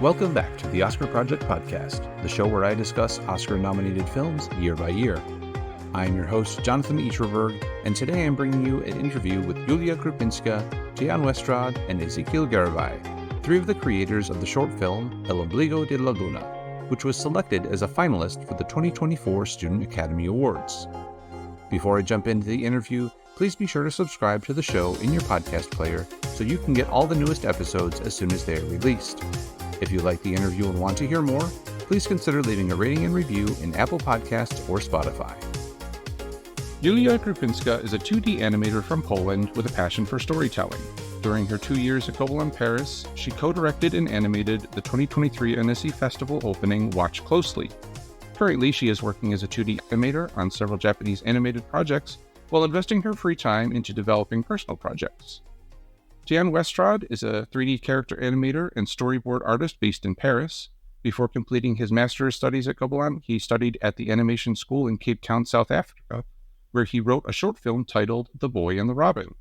Welcome back to the Oscar Project Podcast, the show where I discuss Oscar-nominated films year by year. I'm your host, Jonathan Icherberg, and today I'm bringing you an interview with Julia Grupińska, Tian Westraad, and Ezequiel Garibay, three of the creators of the short film El Ombligo de la Luna, which was selected as a finalist for the 2024 Student Academy Awards. Before I jump into the interview, please be sure to subscribe to the show in your podcast player so you can get all the newest episodes as soon as they are released. If you like the interview and want to hear more, please consider leaving a rating and review in Apple Podcasts or Spotify. Julia Grupińska is a 2D animator from Poland with a passion for storytelling. During her 2 years at Gladwell, Paris, she co-directed and animated the 2023 Annecy Festival opening Watch Closely. Currently, she is working as a 2D animator on several Japanese animated projects while investing her free time into developing personal projects. Tian Westraad is a 3D character animator and storyboard artist based in Paris. Before completing his master's studies at Gladwell, he studied at the animation school in Cape Town, South Africa, where he wrote a short film titled The Boy and the Robin.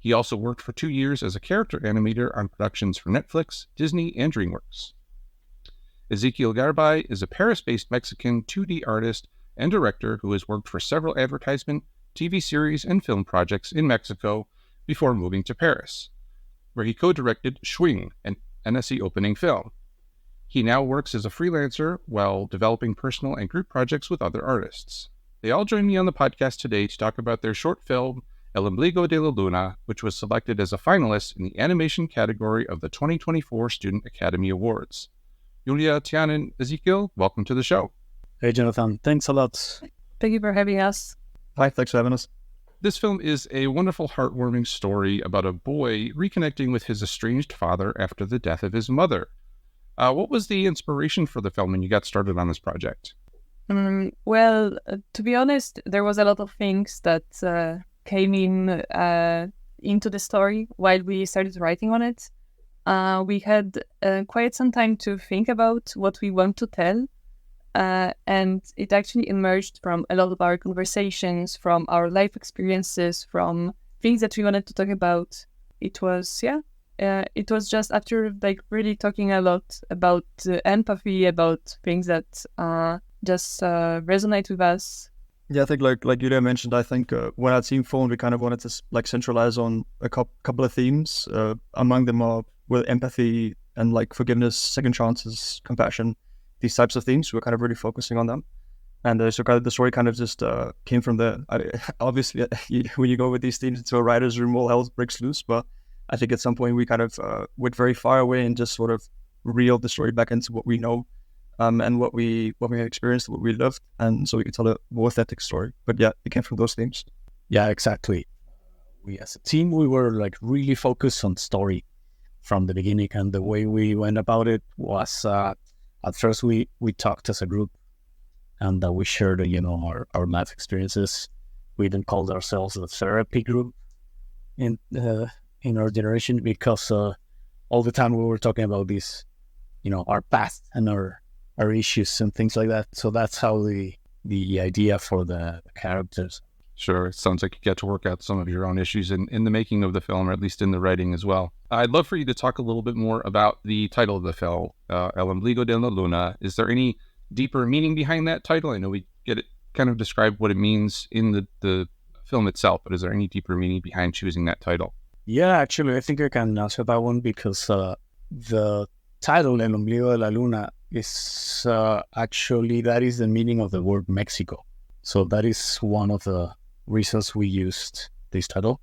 He also worked for 2 years as a character animator on productions for Netflix, Disney, and DreamWorks. Ezequiel Garibay is a Paris-based Mexican 2D artist and director who has worked for several advertisement, TV series, and film projects in Mexico before moving to Paris, where he co-directed Schwing, an Annecy opening film. He now works as a freelancer while developing personal and group projects with other artists. They all join me on the podcast today to talk about their short film, El Ombligo de la Luna, which was selected as a finalist in the animation category of the 2024 Student Academy Awards. Julia, Tian, and Ezequiel, welcome to the show. Hey, Jonathan. Thanks a lot. Thank you for having us. Hi, thanks for having us. This film is a wonderful, heartwarming story about a boy reconnecting with his estranged father after the death of his mother. What was the inspiration for the film when you got started on this project? To be honest, there was a lot of things that came in into the story while we started writing on it. We had quite some time to think about what we want to tell. And it actually emerged from a lot of our conversations, from our life experiences, from things that we wanted to talk about. It was just after really talking a lot about empathy, about things that just resonate with us. Yeah, I think like Julia mentioned, I think when I'd seen film, we kind of wanted to centralize on a couple of themes. Among them are with empathy and forgiveness, second chances, compassion. These types of themes, we're kind of really focusing on them. And so kind of the story kind of just came from there. Obviously, when you go with these themes into a writer's room, all hell breaks loose. But I think at some point we kind of went very far away and just sort of reeled the story back into what we know and what we had experienced, what we loved. And so we could tell a more authentic story. But yeah, it came from those themes. Yeah, exactly. We as a team, we were really focused on story from the beginning. And the way we went about it was... At first, we talked as a group, and we shared, our life experiences. We even called ourselves a therapy group in our generation because all the time we were talking about this, our past and our issues and things like that. So that's how the idea for the characters. Sure. It sounds like you get to work out some of your own issues in the making of the film, or at least in the writing as well. I'd love for you to talk a little bit more about the title of the film, El Ombligo de la Luna. Is there any deeper meaning behind that title? I know we get it kind of described what it means in the film itself, but is there any deeper meaning behind choosing that title? Yeah, actually, I think I can answer that one because the title El Ombligo de la Luna is actually, that is the meaning of the word Mexico. So that is one of the reasons we used this title,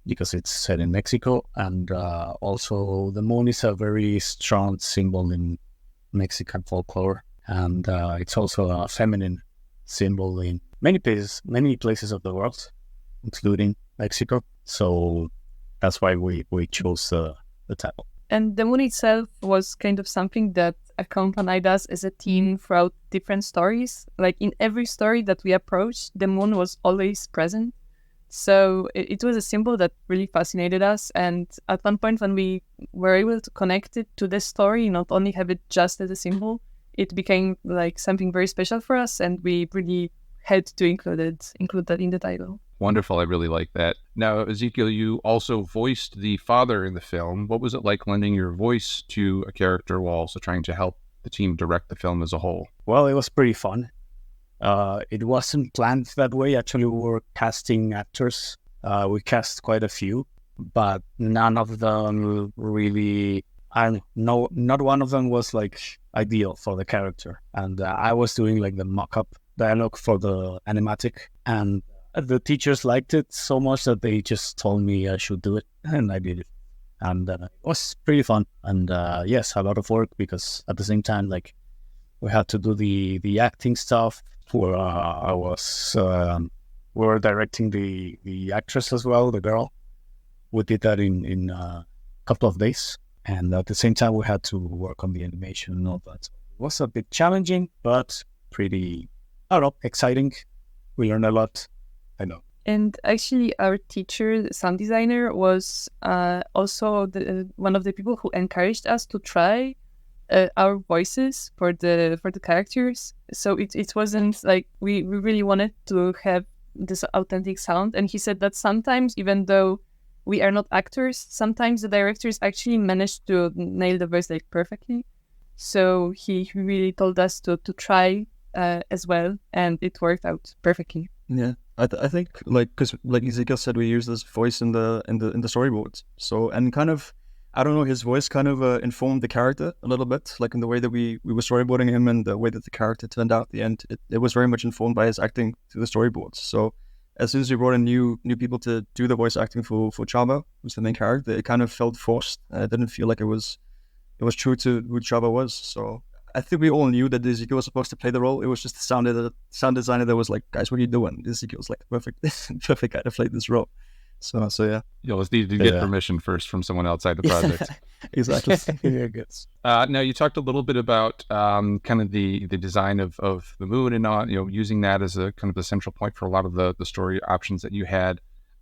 because it's set in Mexico, and also the moon is a very strong symbol in Mexican folklore, and it's also a feminine symbol in many places of the world, including Mexico. So that's why we chose the title. And the moon itself was kind of something that accompanied us as a team throughout different stories. In every story that we approached, the moon was always present. So it was a symbol that really fascinated us. And at one point when we were able to connect it to the story, not only have it just as a symbol, it became something very special for us. And we really had to include that in the title. Wonderful. I really like that. Now, Ezequiel, you also voiced the father in the film. What was it like lending your voice to a character while also trying to help the team direct the film as a whole? Well, it was pretty fun. It wasn't planned that way. Actually, we were casting actors. We cast quite a few, but none of them really, not one of them was like ideal for the character. And I was doing like the mock-up dialogue for the animatic, and the teachers liked it so much that they just told me I should do it, and I did it. And it was pretty fun. And yes, a lot of work, because at the same time, like, we had to do the acting stuff. Where I was, we were directing the actress as well, the girl. We did that in a couple of days, and at the same time, we had to work on the animation and all that. It was a bit challenging, but pretty, I don't know, exciting. We learned a lot. I know. And actually, our teacher, the sound designer, was also one of the people who encouraged us to try our voices for the characters. So it wasn't like we really wanted to have this authentic sound. And he said that sometimes, even though we are not actors, sometimes the directors actually manage to nail the voice like perfectly. So he really told us to try as well, and it worked out perfectly. Yeah, I think like, because like Ezequiel said, we use this voice in the storyboards. So, and kind of, I don't know, his voice kind of informed the character a little bit, like in the way that we were storyboarding him and the way that the character turned out at the end. It was very much informed by his acting through the storyboards. So as soon as we brought in new people to do the voice acting for Chaba, who's the main character, it kind of felt forced. It didn't feel like it was true to who Chaba was. So I think we all knew that Ezequiel was supposed to play the role. It was just the sound designer that was like, guys, what are you doing? Ezequiel's like the perfect guy to play this role. So yeah. You'll just need to get permission first from someone outside the project. Exactly. Yeah, good. Now, you talked a little bit about kind of the design of the moon and using that as a kind of the central point for a lot of the story options that you had.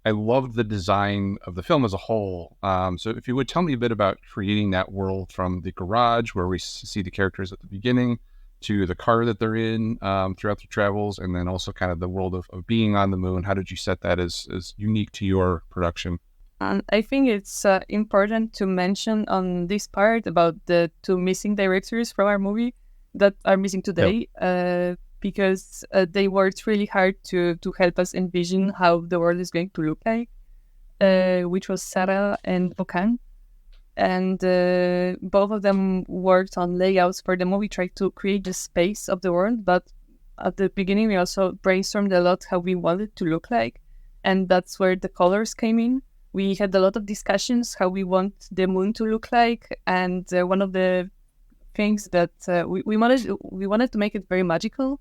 I loved the design of the film as a whole. So if you would tell me a bit about creating that world from the garage where we see the characters at the beginning to the car that they're in throughout their travels, and then also kind of the world of being on the moon. How did you set that as unique to your production? I think it's important to mention on this part about the two missing directors from our movie that are missing today, because they worked really hard to help us envision how the world is going to look like, which was Sarah and Okan. And both of them worked on layouts for the movie, tried to create the space of the world. But at the beginning, we also brainstormed a lot how we wanted it to look like. And that's where the colors came in. We had a lot of discussions how we want the moon to look like. And one of the things that we wanted to make it very magical.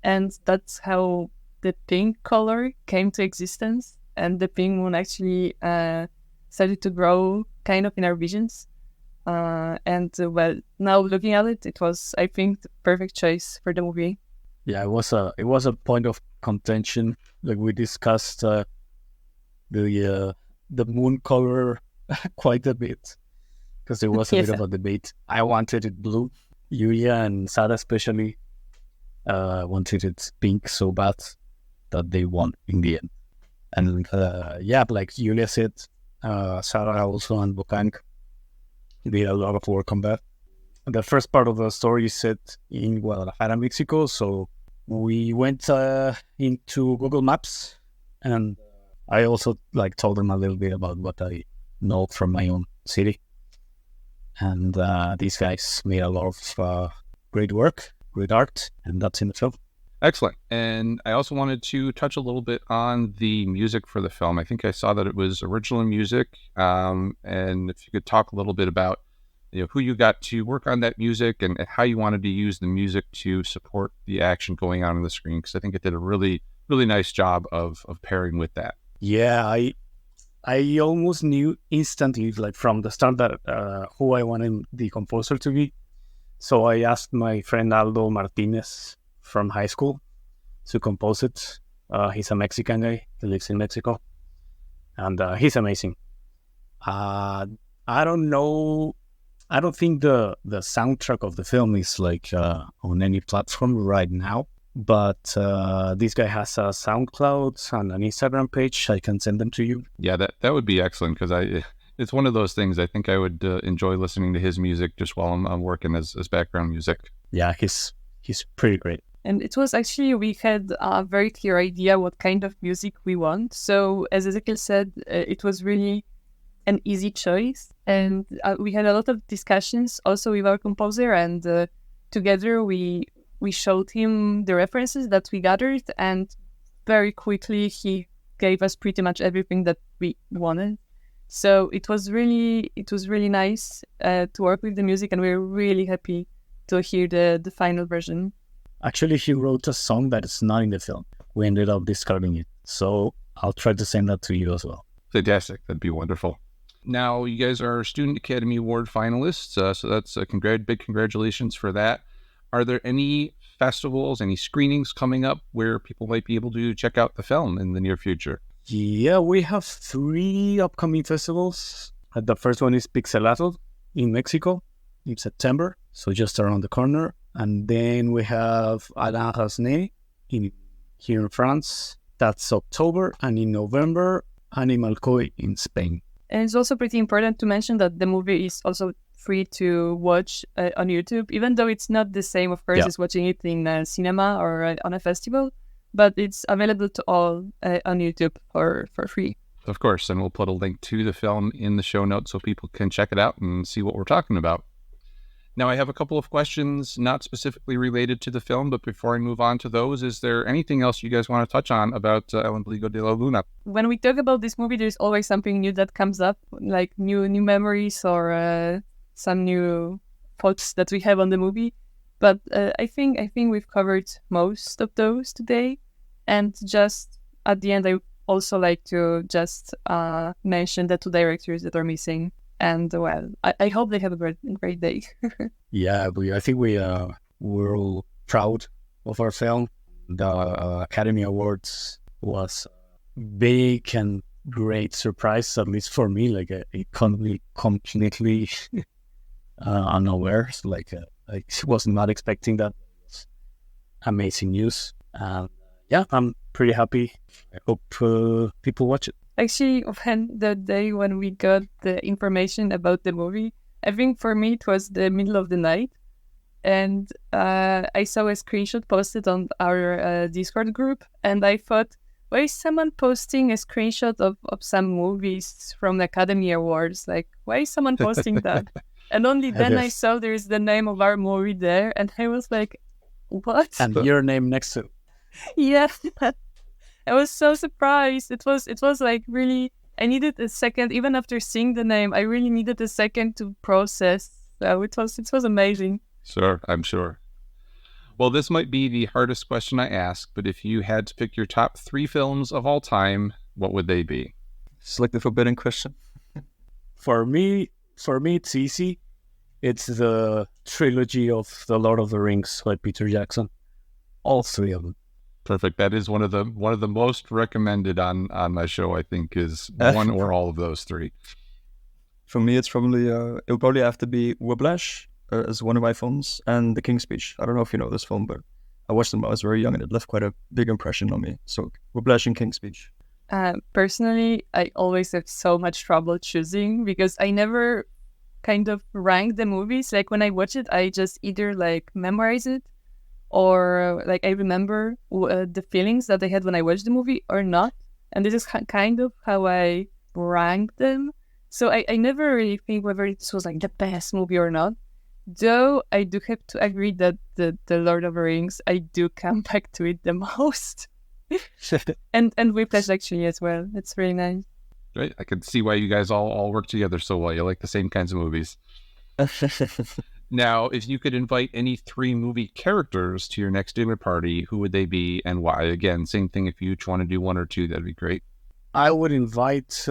And that's how the pink color came to existence. And the pink moon actually started to grow kind of in our visions. Well, now looking at it, it was, I think, the perfect choice for the movie. Yeah, it was a point of contention. Like, we discussed the moon color quite a bit, because there was a bit of a debate. I wanted it blue. Julia and Sarah especially wanted it pink so bad that they won in the end. And like Julia said, Sarah also and Bokank did a lot of work on that. The first part of the story is set in Guadalajara, Mexico. So we went into Google Maps, and I also told them a little bit about what I know from my own city. And these guys made a lot of great work, great art, and that's in the film. Excellent. And I also wanted to touch a little bit on the music for the film. I think I saw that it was original music. And if you could talk a little bit about who you got to work on that music and how you wanted to use the music to support the action going on the screen, because I think it did a really, really nice job of pairing with that. Yeah, I almost knew instantly, from the start, that who I wanted the composer to be. So I asked my friend Aldo Martinez from high school to compose it. He's a Mexican guy. He lives in Mexico, and he's amazing. I don't know. I don't think the soundtrack of the film is on any platform right now, But this guy has a SoundCloud and an Instagram page. I can send them to you. Yeah, that would be excellent because it's one of those things. I think I would enjoy listening to his music just while I'm working as background music. Yeah, he's pretty great. And it was actually, we had a very clear idea what kind of music we want. So as Ezequiel said, it was really an easy choice. And we had a lot of discussions also with our composer, and together we showed him the references that we gathered, and very quickly he gave us pretty much everything that we wanted. So it was really nice to work with the music, and we were really happy to hear the final version. Actually, he wrote a song that is not in the film. We ended up discarding it. So I'll try to send that to you as well. Fantastic. That'd be wonderful. Now, you guys are Student Academy Award finalists, so that's a big congratulations for that. Are there any festivals, any screenings coming up where people might be able to check out the film in the near future? Yeah, we have 3 upcoming festivals. The first one is Pixelato in Mexico in September, so just around the corner. And then we have Alain Rasnay here in France. That's October. And in November, Animal Koi in Spain. And it's also pretty important to mention that the movie is also free to watch on YouTube, even though it's not the same, of course, as watching it in a cinema or on a festival. But it's available to all on YouTube for free. Of course, and we'll put a link to the film in the show notes so people can check it out and see what we're talking about. Now, I have a couple of questions not specifically related to the film, but before I move on to those, is there anything else you guys want to touch on about El Ombligo de la Luna? When we talk about this movie, there's always something new that comes up, like new memories or some new thoughts that we have on the movie. But I think we've covered most of those today. And just at the end, I also like to just mention the 2 directors that are missing. And well, I hope they have a great day. Yeah, I think we're all proud of our film. The Academy Awards was a big and great surprise, at least for me. Like it completely unaware. So I was not expecting that. It was amazing news. Yeah, I'm pretty happy. I hope people watch it. Actually, the day when we got the information about the movie, I think for me it was the middle of the night. And I saw a screenshot posted on our Discord group. And I thought, why is someone posting a screenshot of some movies from the Academy Awards? Like, why is someone posting that? And only then I saw there's the name of our movie there. And I was like, what? And your name next to it. Yeah. I was so surprised. It was like really, I needed a second, even after seeing the name, I really needed a second to process. So it was amazing. Sure, I'm sure. Well, this might be the hardest question I ask, but if you had to pick your top 3 films of all time, what would they be? It's like the forbidden question. For me, it's easy. It's the trilogy of The Lord of the Rings by Peter Jackson. All 3 of them. Perfect. That is one of the most recommended on my show, I think, is one or all of those 3. For me, it's probably it'll probably have to be Whiplash as one of my films, and The King's Speech. I don't know if you know this film, but I watched them when I was very young, and it left quite a big impression on me. So Whiplash and King's Speech. Personally, I always have so much trouble choosing because I never kind of rank the movies. Like when I watch it, I just either like memorize it, or like I remember the feelings that I had when I watched the movie or not. And this is kind of how I rank them. So I never really think whether this was like the best movie or not. Though I do have to agree that the Lord of the Rings, I do come back to it the most. and Whiplash actually as well. It's really nice. Right. I can see why you guys all work together so well. You like the same kinds of movies. Now, if you could invite any 3 movie characters to your next dinner party, who would they be and why? Again, same thing. If you each want to do 1 or 2, that'd be great. I would invite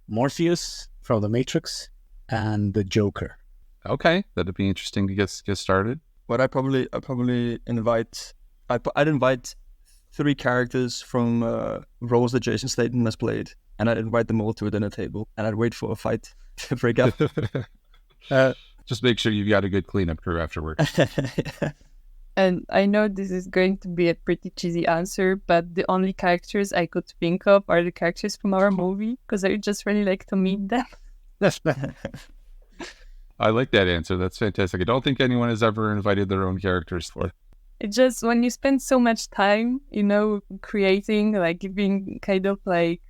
Morpheus from The Matrix and the Joker. Okay, that'd be interesting to get started. But I'd invite 3 characters from roles that Jason Statham has played, and I'd invite them all to a dinner table, and I'd wait for a fight to break out. Just make sure you've got a good cleanup crew afterward. And I know this is going to be a pretty cheesy answer, but the only characters I could think of are the characters from our movie, because I just really like to meet them. I like that answer. That's fantastic. I don't think anyone has ever invited their own characters for. It just, when you spend so much time, creating, like giving kind of like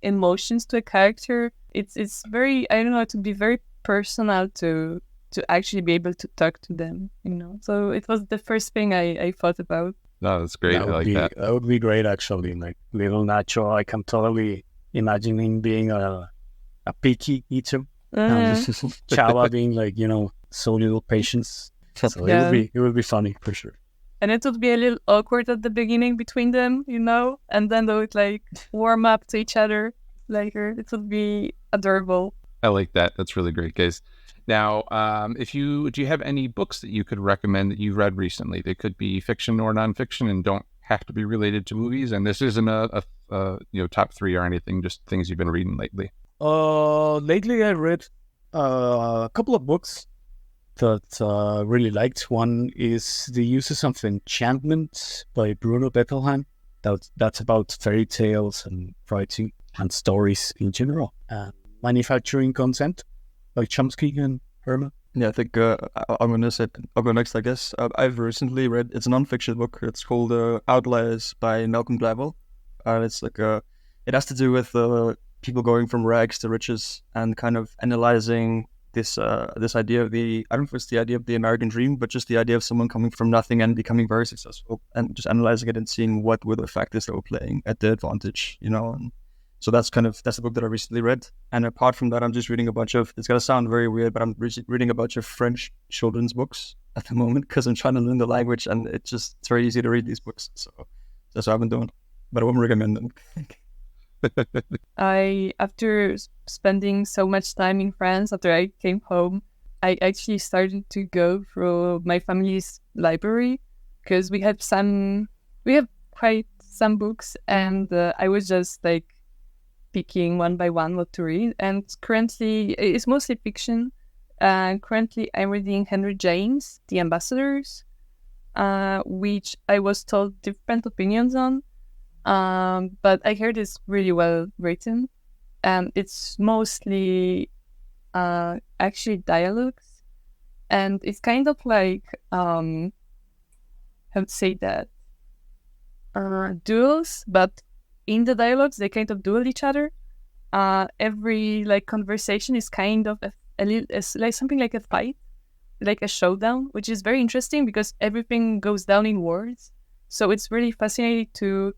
emotions to a character, it's very, I don't know, to be very personal to actually be able to talk to them, So it was the first thing I thought about. No, that's great. I like that. That would be great, actually. Like little Nacho, I can totally imagine him being a picky eater. Chava being like, so little patience. So it would be funny for sure. And it would be a little awkward at the beginning between them, and then they would like warm up to each other later. It would be adorable. I like that. That's really great, guys. Now, do you have any books that you could recommend that you've read recently? They could be fiction or nonfiction and don't have to be related to movies. And this isn't a top 3 or anything, just things you've been reading lately. Lately I read a couple of books that really liked. One is The Uses of Enchantment by Bruno Bettelheim. That's about fairy tales and writing and stories in general. Manufacturing Consent by Chomsky and Herman. Yeah, I think I'm go next, I guess. I've recently read, it's a non-fiction book. It's called Outliers by Malcolm Gladwell. And it's like it has to do with people going from rags to riches and kind of analyzing this idea of I don't know if it's the idea of the American dream, but just the idea of someone coming from nothing and becoming very successful, and just analyzing it and seeing what were the factors that were playing at their advantage, And so that's a book that I recently read. And apart from that, I'm just reading a bunch of, it's going to sound very weird, but I'm reading a bunch of French children's books at the moment because I'm trying to learn the language, and it's very easy to read these books. So that's what I've been doing, but I wouldn't recommend them. After spending so much time in France, after I came home, I actually started to go through my family's library because we have quite some books, and I was just like picking one by one what to read. And currently, it's mostly fiction. Currently, I'm reading Henry James' The Ambassadors, which I was told different opinions on. But I heard it's really well written, and it's mostly actually dialogues, and it's kind of like how to say that duels, but in the dialogues they kind of duel each other. Every like conversation is kind of like something like a fight, like a showdown, which is very interesting because everything goes down in words. So it's really fascinating to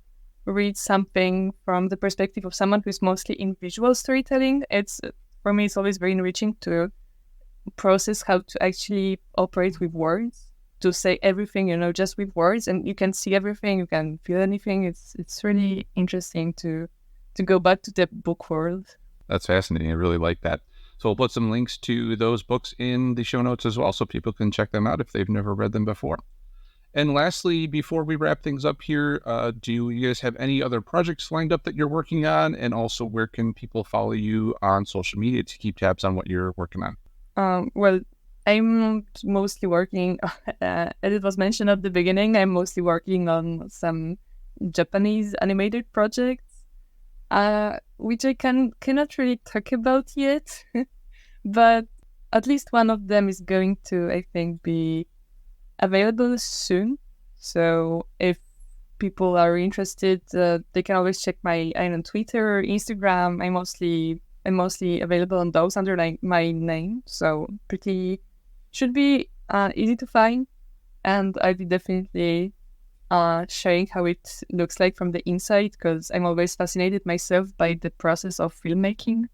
read something from the perspective of someone who's mostly in visual storytelling. For me, it's always very enriching to process how to actually operate with words, to say everything, just with words, and you can see everything, you can feel anything. It's really interesting to go back to the book world. That's fascinating. I really like that. So we'll put some links to those books in the show notes as well, so people can check them out if they've never read them before. And lastly, before we wrap things up here, do you guys have any other projects lined up that you're working on? And also, where can people follow you on social media to keep tabs on what you're working on? Well, I'm mostly working, as it was mentioned at the beginning, I'm mostly working on some Japanese animated projects, which I cannot really talk about yet. But at least one of them is going to, I think, be available soon. So if people are interested, they can always check my Twitter, Instagram. I'm mostly available on those under my name. So should be easy to find, and I'll be definitely sharing how it looks like from the inside, because I'm always fascinated myself by the process of filmmaking.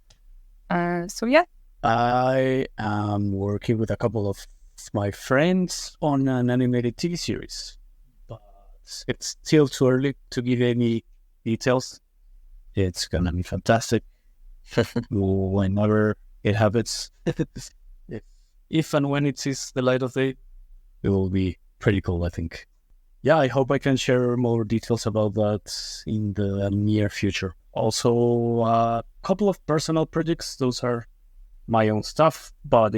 So yeah. I am working with a couple of my friends on an animated TV series, but it's still too early to give any details. It's gonna be fantastic whenever it happens. If and when it sees the light of day, it will be pretty cool, I think. Yeah, I hope I can share more details about that in the near future. Also, a couple of personal projects. Those are my own stuff, but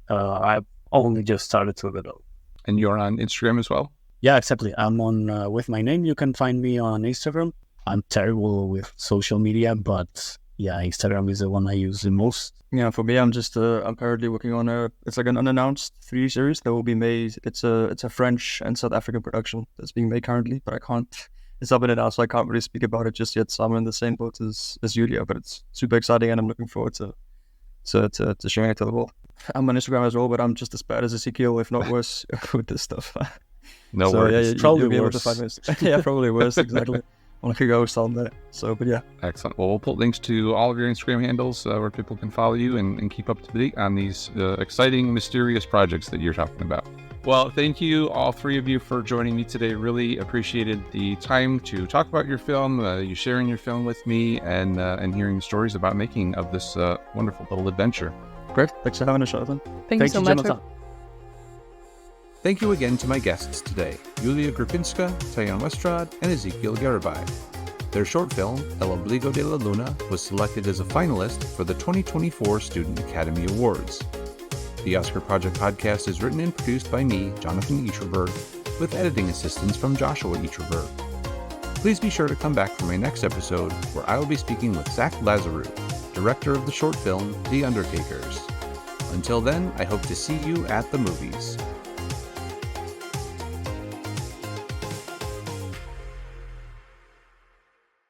I've only just started to develop. And you're on Instagram as well? Yeah, exactly. I'm on with my name. You can find me on Instagram. I'm terrible with social media, but yeah, Instagram is the one I use the most. Yeah, for me, I'm currently working on it's like an unannounced 3D series that will be made. It's a French and South African production that's being made currently, but it's up in it now, so I can't really speak about it just yet. So I'm in the same boat as Julia, but it's super exciting and I'm looking forward to sharing it to the world. I'm on Instagram as well, but I'm just as bad as Ezequiel, if not worse, with this stuff. No worries. Yeah, probably you'll worse. Be able to find me. Yeah, probably worse, exactly. I'm like a ghost on there. So, but yeah. Excellent. Well, we'll put links to all of your Instagram handles where people can follow you and keep up to date on these exciting, mysterious projects that you're talking about. Well, thank you, all three of you, for joining me today. Really appreciated the time to talk about your film, you sharing your film with me, and hearing the stories about making of this wonderful little adventure. Great. Thanks for having us, Jonathan. Thank you so much. Jonathan. Thank you again to my guests today, Julia Grupińska, Tian Westraad, and Ezequiel Garibay. Their short film, El Ombligo de la Luna, was selected as a finalist for the 2024 Student Academy Awards. The Oscar Project podcast is written and produced by me, Jonathan Eacherberg, with editing assistance from Joshua Eacherberg. Please be sure to come back for my next episode, where I will be speaking with Zach Lazarou, director of the short film The Undertakers. Until then, I hope to see you at the movies.